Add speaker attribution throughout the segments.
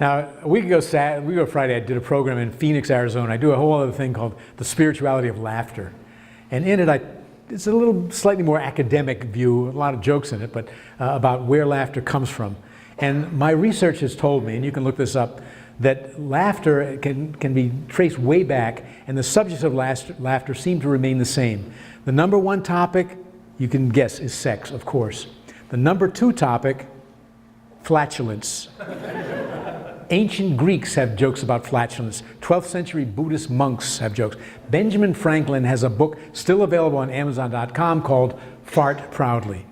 Speaker 1: Now, a week ago Friday, I did a program in Phoenix, Arizona. I do a whole other thing called The Spirituality of Laughter. And in it, it's a little slightly more academic view, a lot of jokes in it, but about where laughter comes from. And my research has told me, and you can look this up, that laughter can be traced way back, and the subjects of laughter seem to remain the same. The number one topic, you can guess, is sex, of course. The number two topic, flatulence. Ancient Greeks have jokes about flatulence. 12th century Buddhist monks have jokes. Benjamin Franklin has a book still available on Amazon.com called Fart Proudly.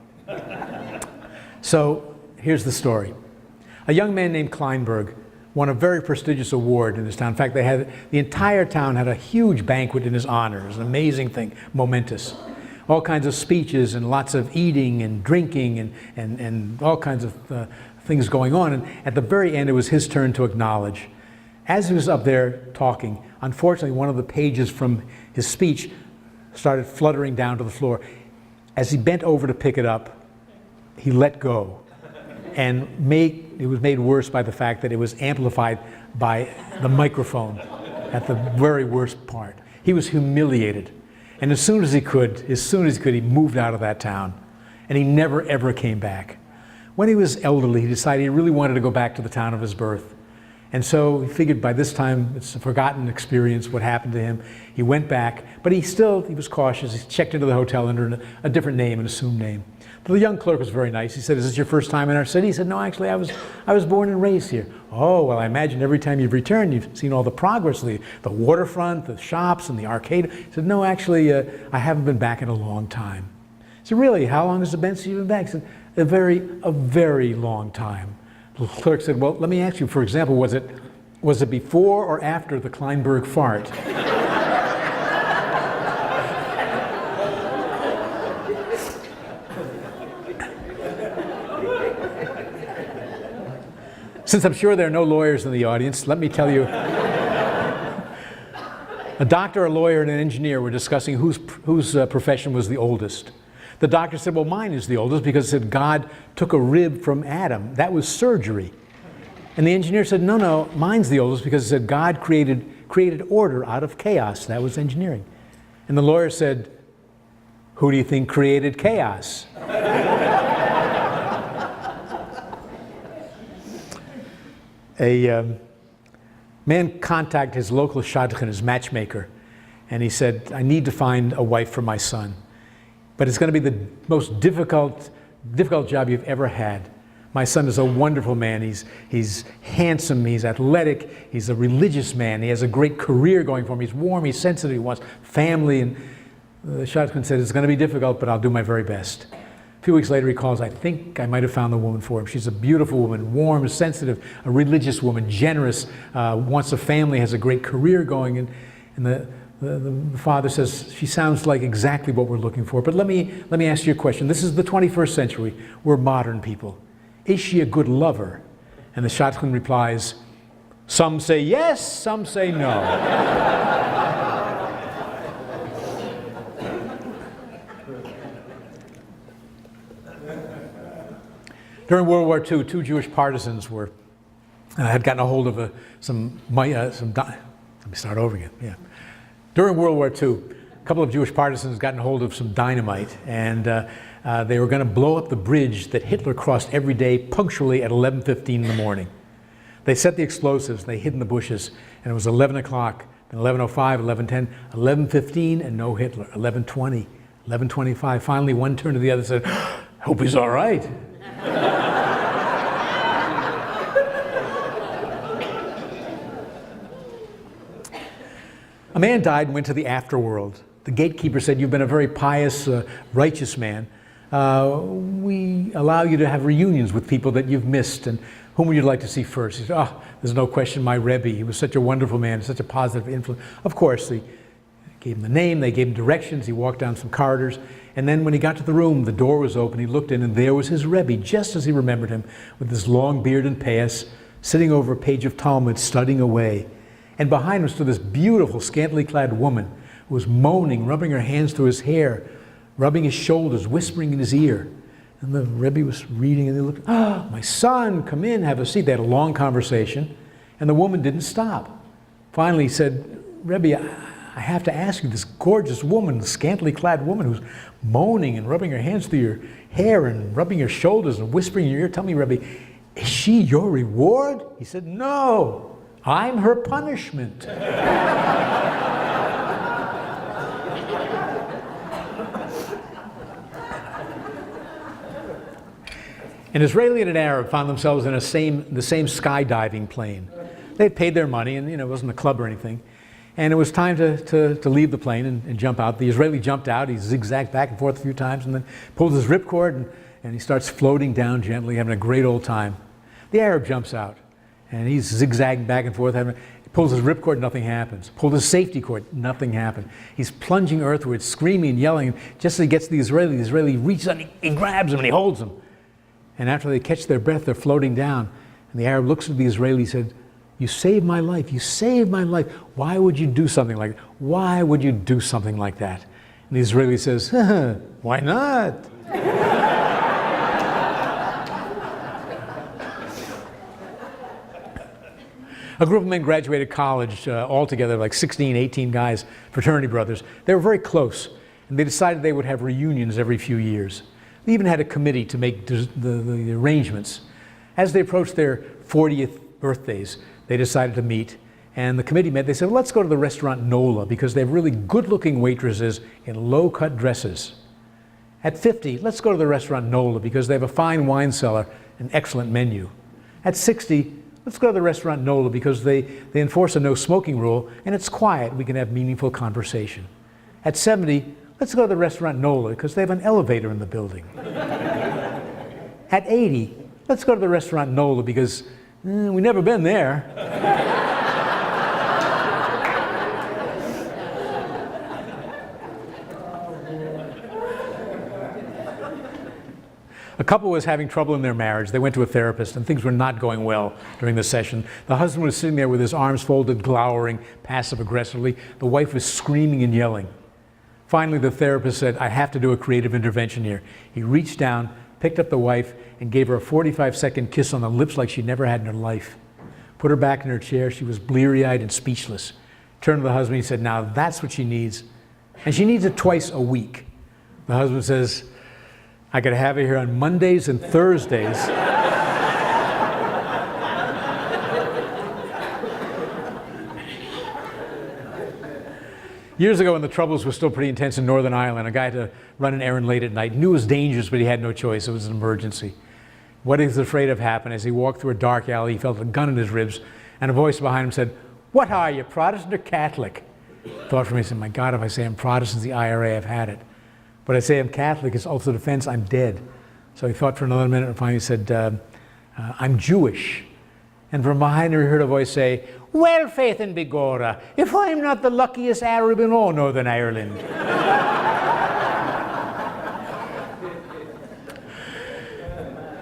Speaker 1: So here's the story. A young man named Kleinberg won a very prestigious award in his town. In fact, the entire town had a huge banquet in his honor. It was an amazing thing, momentous. All kinds of speeches and lots of eating and drinking and all kinds of things going on. And at the very end, it was his turn to acknowledge. As he was up there talking, unfortunately, one of the pages from his speech started fluttering down to the floor. As he bent over to pick it up, he let go. And it was made worse by the fact that it was amplified by the microphone at the very worst part. He was humiliated. And as soon as he could, he moved out of that town. And he never, ever came back. When he was elderly, he decided he really wanted to go back to the town of his birth. And so he figured by this time, it's a forgotten experience, what happened to him. He went back, but he was cautious. He checked into the hotel under a different name, an assumed name. But the young clerk was very nice. He said, "Is this your first time in our city?" He said, "No, actually, I was born and raised here." "Oh, well, I imagine every time you've returned, you've seen all the progress, the waterfront, the shops, and the arcade." He said, "No, actually, I haven't been back in a long time." He said, "Really? How long has it been since you've been back?" He said, a very long time. The clerk said, "Well, let me ask you, for example, was it before or after the Kleinberg fart?" Since I'm sure there are no lawyers in the audience, let me tell you, a doctor, a lawyer, and an engineer were discussing whose profession was the oldest. The doctor said, "Well, mine is the oldest because it said God took a rib from Adam. That was surgery." And the engineer said, "No, mine's the oldest because it said God created order out of chaos. That was engineering." And the lawyer said, "Who do you think created chaos?" A man contacted his local shadchan, his matchmaker, and he said, "I need to find a wife for my son. But it's going to be the most difficult job you've ever had. My son is a wonderful man. He's handsome, he's athletic, he's a religious man, he has a great career going for him, he's warm, he's sensitive, he wants family." And the shadchan said, "It's going to be difficult, but I'll do my very best." A few weeks later he calls, "I think I might have found the woman for him. She's a beautiful woman, warm, sensitive, a religious woman, generous, wants a family, has a great career going." And the father says, "She sounds like exactly what we're looking for. But let me ask you a question. This is the 21st century. We're modern people. Is she a good lover?" And the shadchan replies, "Some say yes, some say no." During World War II, two Jewish partisans had gotten a hold of let me start over again. Yeah. During World War II, a couple of Jewish partisans had gotten hold of some dynamite, and they were going to blow up the bridge that Hitler crossed every day punctually at 11:15 in the morning. They set the explosives, they hid in the bushes, and it was 11 o'clock, then 11:05, 11:10, 11:15, and no Hitler, 11:20, 11:25. Finally, one turned to the other and said, "Hope he's all right." A man died and went to the afterworld. The gatekeeper said, "You've been a very pious, righteous man. We allow you to have reunions with people that you've missed, and whom would you like to see first?" He said, "Oh, there's no question, my Rebbe. He was such a wonderful man, such a positive influence." Of course, they gave him the name, they gave him directions, he walked down some corridors, and then when he got to the room, the door was open, he looked in, and there was his Rebbe, just as he remembered him, with his long beard and payas, sitting over a page of Talmud, studying away. And behind him stood this beautiful, scantily clad woman who was moaning, rubbing her hands through his hair, rubbing his shoulders, whispering in his ear. And the Rebbe was reading, and they looked, "Ah, my son, come in, have a seat." They had a long conversation, and the woman didn't stop. Finally, he said, "Rebbe, I have to ask you, this gorgeous woman, the scantily clad woman who's moaning and rubbing her hands through your hair and rubbing your shoulders and whispering in your ear, tell me, Rebbe, is she your reward?" He said, "No, I'm her punishment." An Israeli and an Arab found themselves in the same skydiving plane. They'd paid their money, and it wasn't a club or anything. And it was time to leave the plane and jump out. The Israeli jumped out. He zigzagged back and forth a few times and then pulled his ripcord and he starts floating down gently, having a great old time. The Arab jumps out and he's zigzagging back and forth. He pulls his ripcord, nothing happens. Pulled his safety cord, nothing happened. He's plunging earthward, screaming and yelling. Just as he gets to the Israeli reaches out and he grabs him and he holds him. And after they catch their breath, they're floating down. And the Arab looks at the Israeli and said, "You saved my life. You saved my life. Why would you do something like that? Why would you do something like that?" And the Israeli says, "Why not?" A group of men graduated college all together, like 16, 18 guys, fraternity brothers. They were very close, and they decided they would have reunions every few years. They even had a committee to make the arrangements. As they approached their 40th birthdays, they decided to meet, and the committee met. They said, "Let's go to the restaurant Nola because they have really good-looking waitresses in low-cut dresses. At 50, let's go to the restaurant Nola because they have a fine wine cellar, an excellent menu. At 60, let's go to the restaurant Nola because they enforce a no-smoking rule, and it's quiet. We can have meaningful conversation. At 70, let's go to the restaurant Nola because they have an elevator in the building. At 80, let's go to the restaurant Nola because we've never been there." A couple was having trouble in their marriage. They went to a therapist and things were not going well during the session. The husband was sitting there with his arms folded, glowering passive-aggressively. The wife was screaming and yelling. Finally, the therapist said, "I have to do a creative intervention here." He reached down, picked up the wife, and gave her a 45-second kiss on the lips like she'd never had in her life. Put her back in her chair. She was bleary-eyed and speechless. Turned to the husband. He said, "Now that's what she needs. And she needs it twice a week." The husband says, "I got to have her here on Mondays and Thursdays." Years ago, when the troubles were still pretty intense in Northern Ireland, a guy had to run an errand late at night. Knew it was dangerous, but he had no choice. It was an emergency. What he was afraid of happened. As he walked through a dark alley, he felt a gun in his ribs, and a voice behind him said, "What are you, Protestant or Catholic?" Thought for me, he said, "My God, if I say I'm Protestant, the IRA, I've had it. But I say I'm Catholic, it's also defense, I'm dead." So he thought for another minute and finally said, "I'm Jewish." And from behind her, he heard a voice say, "Well, faith and begorra, if I'm not the luckiest Arab in all Northern Ireland."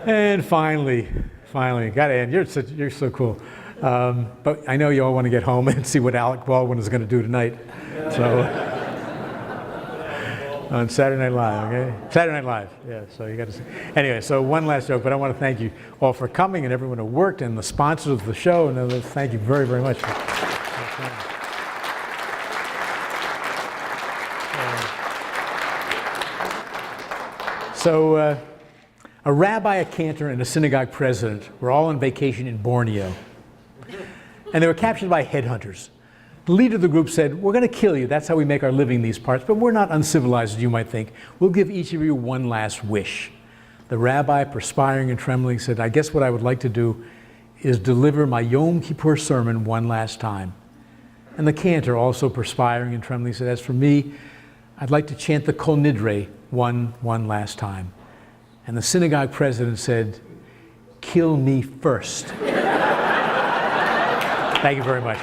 Speaker 1: And finally, got to end. You're so cool. But I know you all want to get home and see what Alec Baldwin is going to do tonight. So on Saturday Night Live, okay? Saturday Night Live, yeah, so you got to see. Anyway, so one last joke, but I want to thank you all for coming and everyone who worked and the sponsors of the show, and thank you very, very much. So a rabbi, a cantor, and a synagogue president were all on vacation in Borneo, and they were captured by headhunters. The leader of the group said, "We're going to kill you. That's how we make our living in these parts, but we're not uncivilized as you might think. We'll give each of you one last wish." The rabbi, perspiring and trembling, said, "I guess what I would like to do is deliver my Yom Kippur sermon one last time." And the cantor, also perspiring and trembling, said, "As for me, I'd like to chant the Kol Nidre one last time." And the synagogue president said, "Kill me first." Thank you very much.